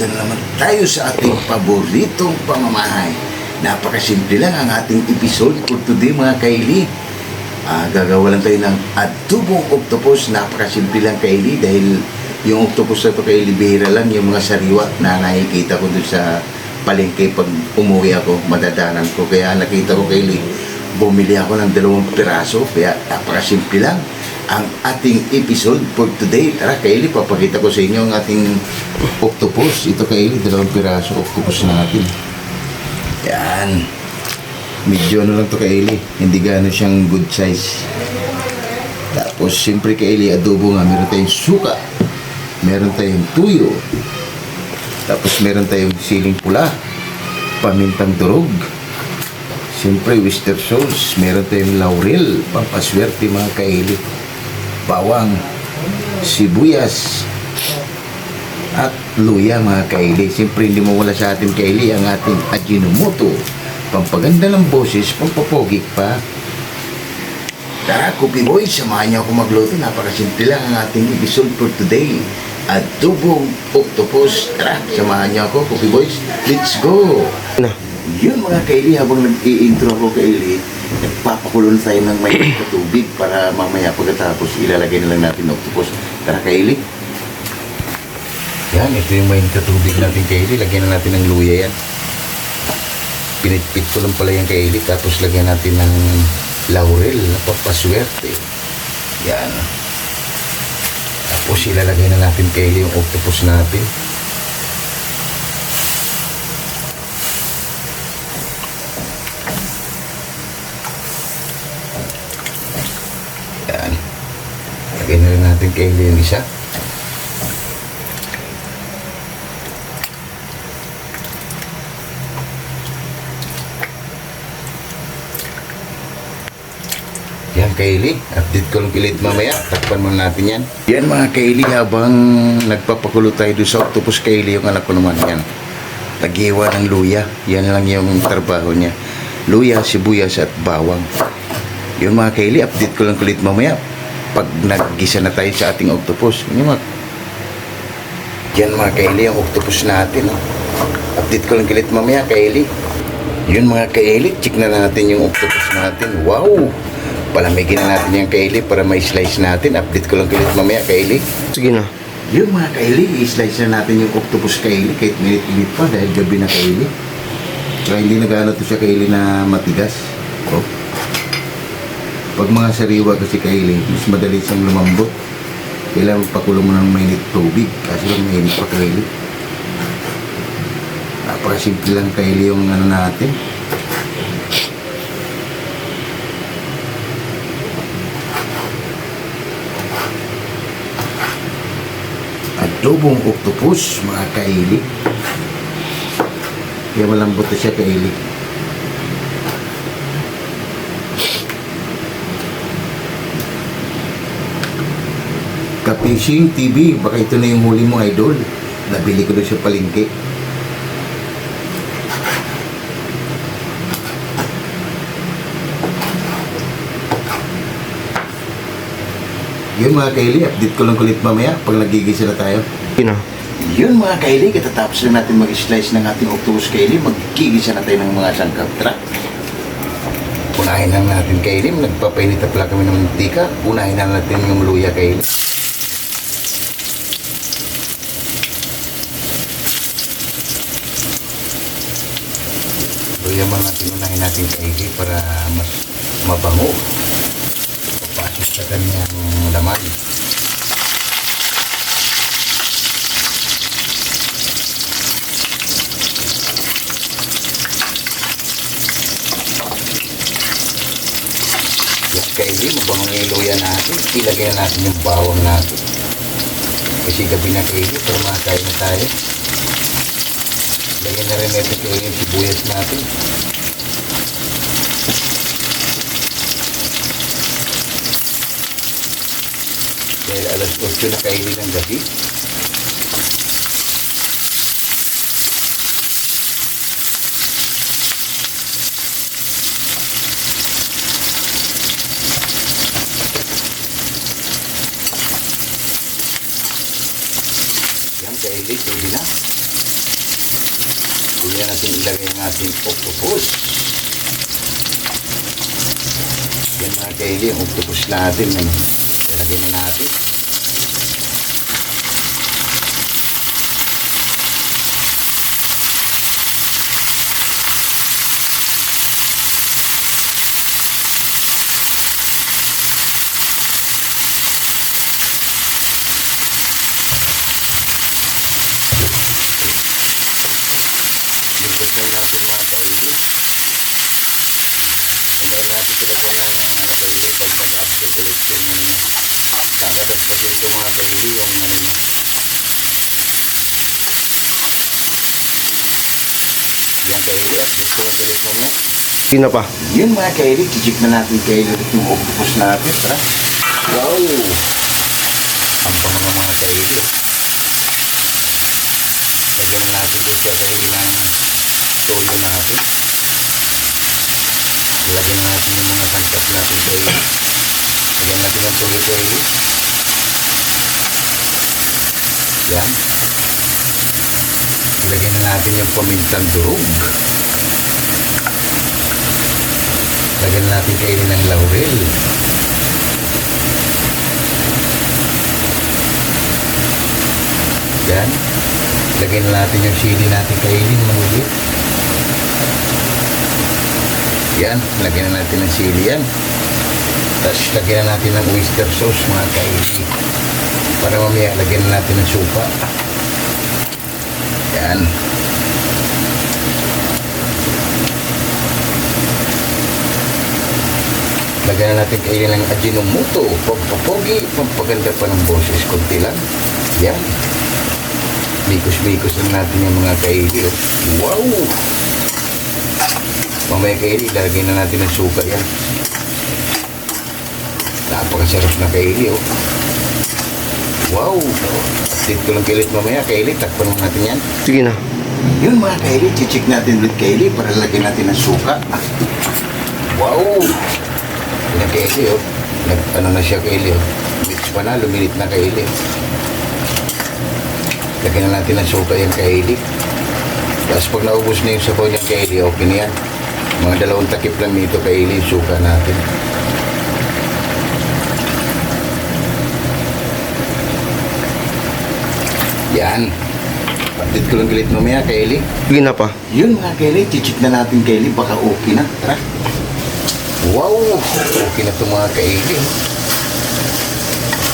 Nandito na naman tayo sa ating paboritong pamamahay. Napakasimple lang ang ating episode for today mga kaili. Gagawa lang tayo ng adobong octopus. Napakasimple lang kaili dahil yung octopus na ito kaili bihira lang. Yung mga sariwa na nakikita ko dun sa palengke pag umuwi ako, madadanan ko. Kaya nakita ko kaili, bumili ako ng 2 piraso. Kaya napakasimple lang ang ating episode for today. Tara kaili, papakita ko sa inyo ang ating octopus. Ito kaili, 2 piraso octopus natin. Yan. Medyo ano lang to kaili, hindi gano'n siyang good size. Tapos siyempre kaili, adobo nga, meron tayong suka, meron tayong tuyo, tapos meron tayong siling pula, pamintang durog, siyempre oyster sauce, meron tayong laurel, pampaswerte mga kaili, bawang, sibuyas, at luya mga kaili. Siyempre hindi mawala sa atin kaili ang ating Ajinomoto, pampaganda ng boses, pampapogi pa. Tara, Cookie Boy, samahan niyo ako magluto. Napakasimple lang ang ating episode for today. Adobong octopus. Tara, samahan niyo ako, Cookie Boys. Let's go! Yun mga kaili, habang nag-i-intro ako kaili, nagpapakulo na tayo ng may tubig para mamaya pagkatapos ilalagay na lang natin ng octopus. Tara kaili. Yan, ito yung may tubig natin kaili. Lagyan na natin ng luya yan. Pinitpit ko lang pala yung kaili, tapos lagyan natin ng laurel na papaswerte. Yan. Tapos ilalagay na natin kaili yung octopus natin. Yan. Lagyan na rin natin kaili yung isa. Yan kaili, update ko lang pilit mamaya. Takpan muna natin yan. Yan mga kaili, habang nagpapakulo tayo doon sa octopus kaili, yung anak ko naman yan, tagiwa ng luya. Yan lang yung trabaho niya. Luya, sibuyas at bawang. Yung mga kaili, update ko lang pilit mamaya pag naggisa na tayo sa ating octopus. Yan mga kaili, ang octopus natin. Update ko lang pilit mamaya kaili. Yun mga kaili, check na natin yung octopus natin. Wow! Palamigin na natin yung kaili para may-slice natin. Update ko lang kaili mamaya kaili. Sige na. Yung mga kaili, i-slice na natin yung octopus kaili kahit minit-minit pa dahil gabi na kaili. Kaya hindi na gano'n to siya kaili na matigas. Oh. Pag mga sariwa kasi kaili, mas madali siyang lumambot. Kailangan pakulong mo ng mainit tubig kasi lang mainit pa kaili. Napakasimple lang kaili yung ano natin. Adobong octopus mga kaili. Kaya malambot na siya kaili. Kapishing TV, baka ito na yung huli mong idol. Nabili ko doon sa palengke. Yun mga kaili, update ko lang kulit mamaya pag nagigisa na tayo. Sige na. Yun mga kaili, katatapos lang natin mag-slice ng ating octopus kaili, magigisa na tayo ng mga sangkap. Tara! Unahin na natin kaili, nagpapainit na pala kami ng mantika. Unahin na natin yung luya kaili. Luya mga natin, unahin natin kaili para mas mabango. Papasok sa kanyang laman. Yung kaili, mabango yung luya natin. Ilagay na natin yung bawang natin. Kasi gabi na kaili, pero makakain na tayo. Lagyan na rin natin yung sibuyas natin. Dahil alas 8 na kaili ng gabi. Yan kaili, pwede na. Hindi natin ilagay ang ating octopus. Yan mga kaili, yung octopus natin. Ano? Ilagay na natin. Sino pa? Yun mga kaili, check na natin kaili ulit yung octopus natin. Tara. Wow! Ang pango ng mga kaili. Lagyan na natin doon sa kaili ng toyo natin. Lagyan na natin yung mga sangkap natin kaili. Lagyan natin ang toyo kaili. Yan. Ilagyan na natin yung pamintang durog. Lagyan natin kainin ng laurel. Yan. Lagyan natin yung sili natin kainin manulit. Yan. Lagyan natin ng sili yan. Tapos lagyan natin ng oyster sauce mga kainin. Para mamaya lagyan natin ng supa. Yan. Lagyan na natin kainin ng Ajinomoto, pampapogi, pampaganda pa ng boses, konti lang. Yan. Bikos-bikos lang natin yung mga kaili. Oh. Wow! Mamaya kaili, lagyan na natin ng suka yan. Napakasarap na kaili. Oh. Wow! Update ko lang kilit mamaya, kaili, takpan mo natin yan. Sige na. Yun mga kaili, check natin ulit kaili para lagyan natin ng suka. Wow! Yan kaili, oh. Ano na siya kaili, oh. Mix pa na, lumilit na kaili. Lagyan na natin ng suka yung kaili. Tapos pag naubos na yung sabaw niyang kaili, okay na yan. Mga 2 takip lang nito kaili, suka natin. Yan. Pagdit ko lang galit mamaya kaili. Sige na pa. Yun mga kaili, check na natin kaili, baka okay na. Tara. Wow! Okay na itong mga kaili.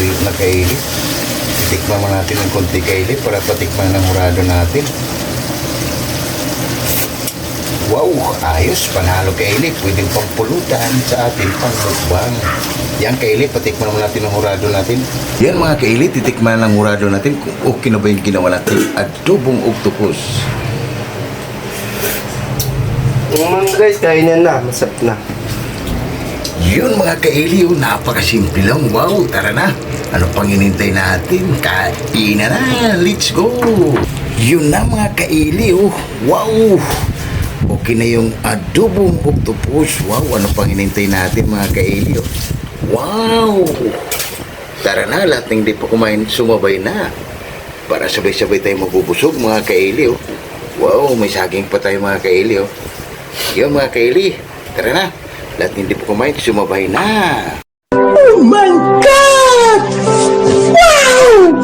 Tuyot na kaili. Titikman mo natin ng konti kaili para patikman ng murado natin. Wow! Ayos! Panalo kaili. Pwedeng pampulutan sa ating pangmukbang. Yan kaili, patikman mo natin ng murado natin. Yan mga kaili, titikman ng murado natin kung okay na ba yung ginawa natin adobong octopus. Yung mga guys, kainin na. Masarap na. Yun mga kaili, napakasimple lang. Wow, tara na. Ano pang inintay natin? Kain na na. Let's go. Yun na mga kaili, wow. Okay na yung adobong octopus. Wow, ano pang inintay natin mga kaili, Wow. Tara na, lahat ng hindi pa kumain, sumabay na. Para sabay-sabay tayo mabubusog mga kaili, Wow, may saging pa tayo mga kaili, Yun mga kaili, tara na. Lahat hindi po kumain, sumabay na. Oh my God! Wow!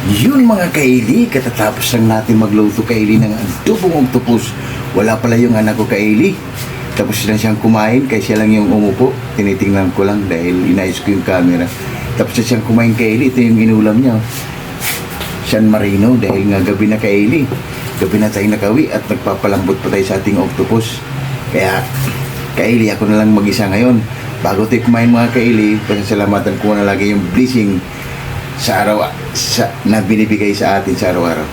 Yun mga kaili, katatapos lang natin magluto kaili ng adobong octopus. Wala pala yung anak ko kaili. Tapos na siyang kumain, kaya siya lang yung umupo. Tinitingnan ko lang dahil inayos ko yung camera. Tapos na siyang kumain kaili, ito yung inulam niya. San Marino dahil nga gabi na kaili. Gabi na tayo nakawi at nagpapalambot pa tayo sa ating octopus. Kaya kaili, ako na lang mag-isa ngayon. Bago tayo kumain mga kaili, pasasalamatan ko na lagi yung blessing sa araw na binibigay sa atin sa araw-araw.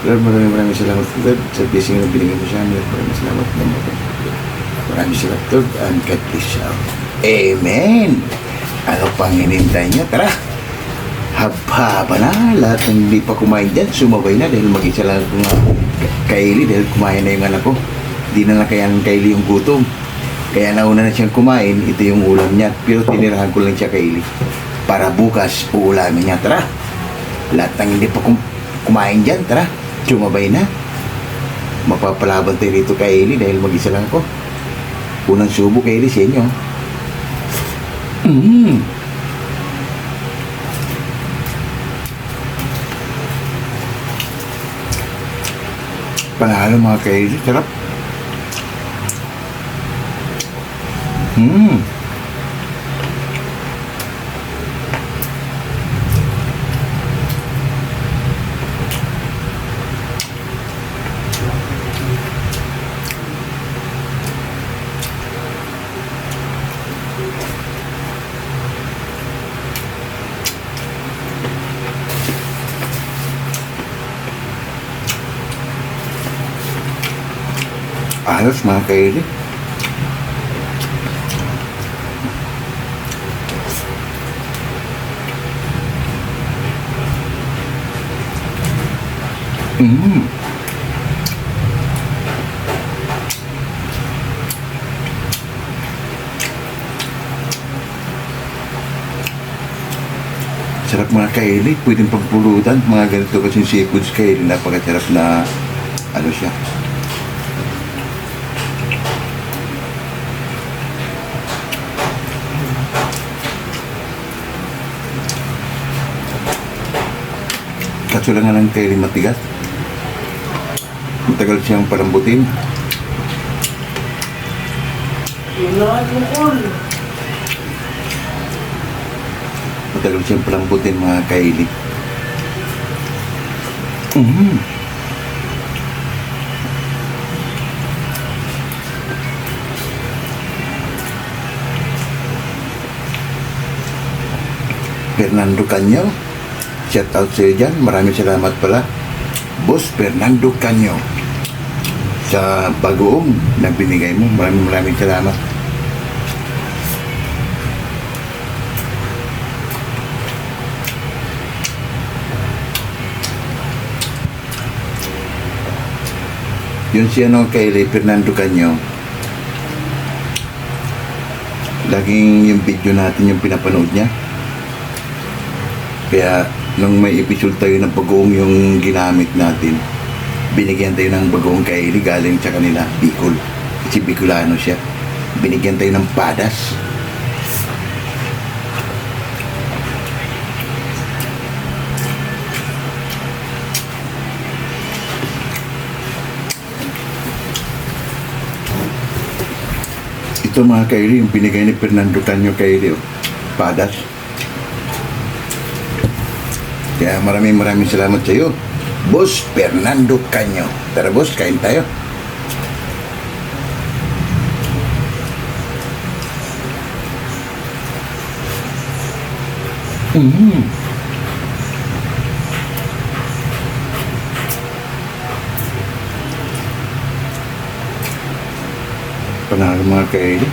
Lord, maraming salamat Lord sa blessing na binigay mo sa amin. Maraming salamat naman. Maraming salamat Lord and God bless you. Amen. Ano pang hinintay niyo? Tara! Haba na, lahat ng hindi pa kumain dyan, sumabay na dahil mag-isa lang ko nga kaili dahil kumain na yung anak ko. Di na kaya ng kaili yung gutom. Kaya nauna na siyang kumain, ito yung ulam niya. Pero tinirahan ko lang siya kaili. para bukas uulamin niya. Tara, lahat ng hindi pa kumain dyan, tara, sumabay na. Mapapalaban tayo rito kay Eli dahil mag-isa lang ako. Unang subo kay Eli sa inyo. Panalo mga kay Eli, sarap. Ayos mga kaili. Sarap mga kaili. Pwedeng pagpulutan. Mga ganito kasi seafoods kaili. Napakasarap na ano siya. Kaso lang nga ng kaili matigas. Matagal siyang palambutin. Matagal siyang palambutin mga kaili. Fernando Canyo, shout out sa iyo dyan. Maraming salamat pala, Boss Fernando Canyo, sa bagoong na binigay mo. Maraming salamat. Yun si kay Fernando Canyo. Laging yung video natin yung pinapanood niya. Kaya nung may episode tayo ng bagoong yung ginamit natin, binigyan tayo ng bagoong kay Eli galing sa kanila, Bicol. Kasi Bicolano siya. Binigyan tayo ng padas. Ito mga kaili, yung binigay ni Fernando Canyo kay Eli, padas. Kaya maraming salamat sa iyo, Boss Fernando Canyo. Tara boss, kain tayo. Panalo mga kaili.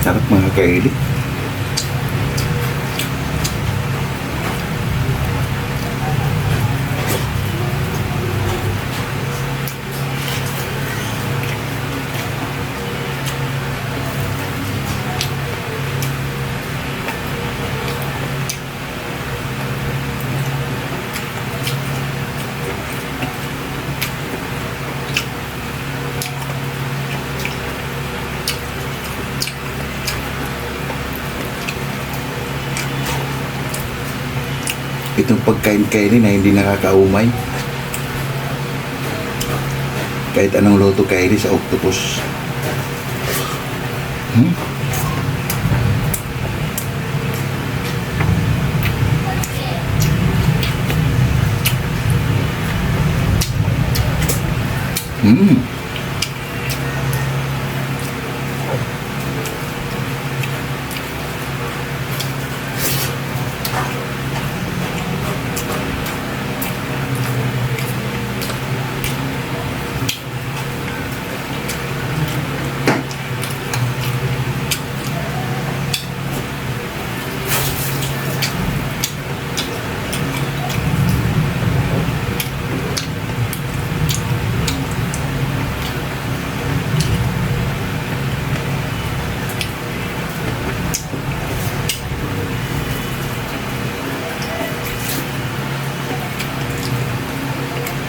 Sarap mga kaili. itong pagkain Kylie na hindi nakakaumay. Kahit anong luto Kylie sa octopus.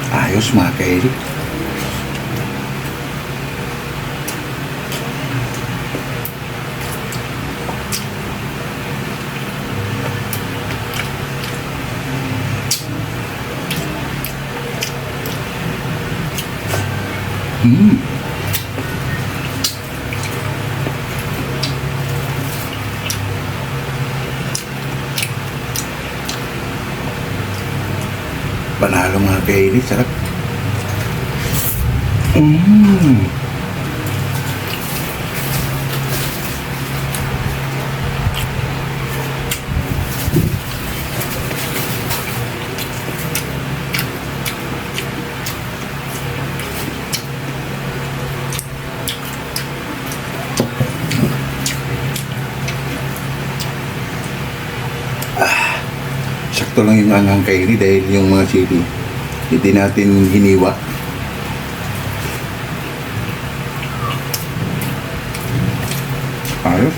Ayos mga Kylie. Panalo mga Kylie, sarap. Sakto lang yung anghang Kylie dahil yung mga sili hindi natin hiniwa. Ayos.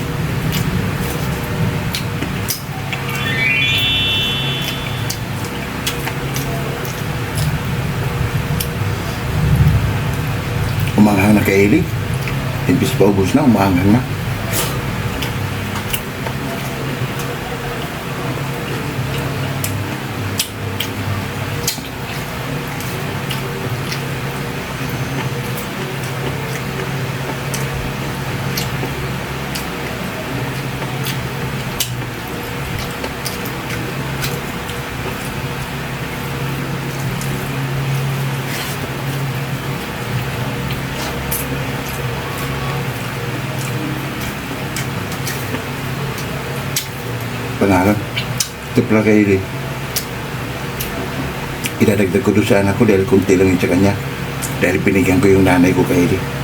Umanghang na Kylie. Imbis pa ubos na, umanghang na. Pangalan. Ito pala Kylie. Idadagdag ko doon sa anak ko dahil kunti lang yun sa kanya. Dahil binigyan ko yung nanay ko Kylie.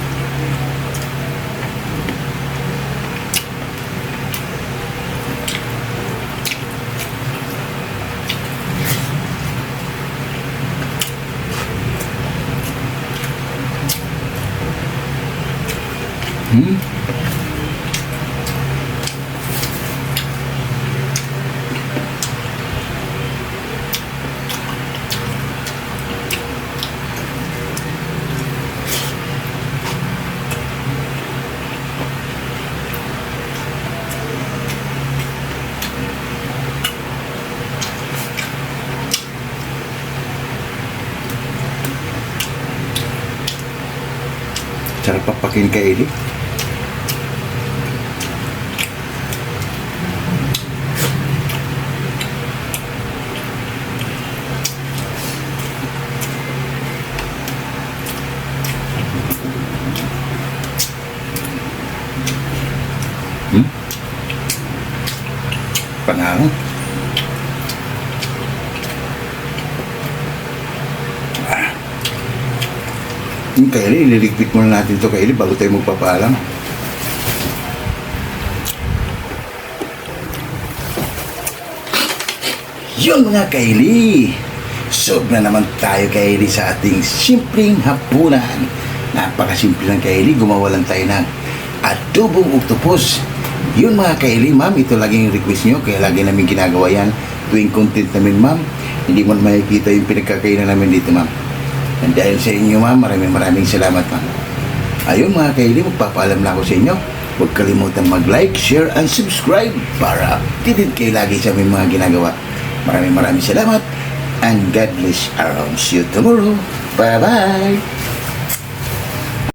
Sarap papakin Kylie. Panalo. Yung Kylie, ililigpit muna natin ito Kylie bago tayo magpapaalam. Yun mga Kylie, sob na naman tayo Kylie sa ating simpleng hapunan. Napakasimple lang Kylie, gumawa lang tayo ng adobong octopus. Yun mga Kylie, ma'am, ito laging request nyo, kaya lagi namin ginagawa yan tuwing content namin ma'am. Hindi mo makikita yung pinagkakainan namin dito ma'am. And dahil sa inyo ma'am, maraming salamat ma'am. Ayun mga Kylie, magpapaalam na ako sa inyo. Huwag kalimutan mag-like, share, and subscribe para updated kayo lagi sa aming mga ginagawa. Maraming salamat and God bless around. See you tomorrow. Bye-bye!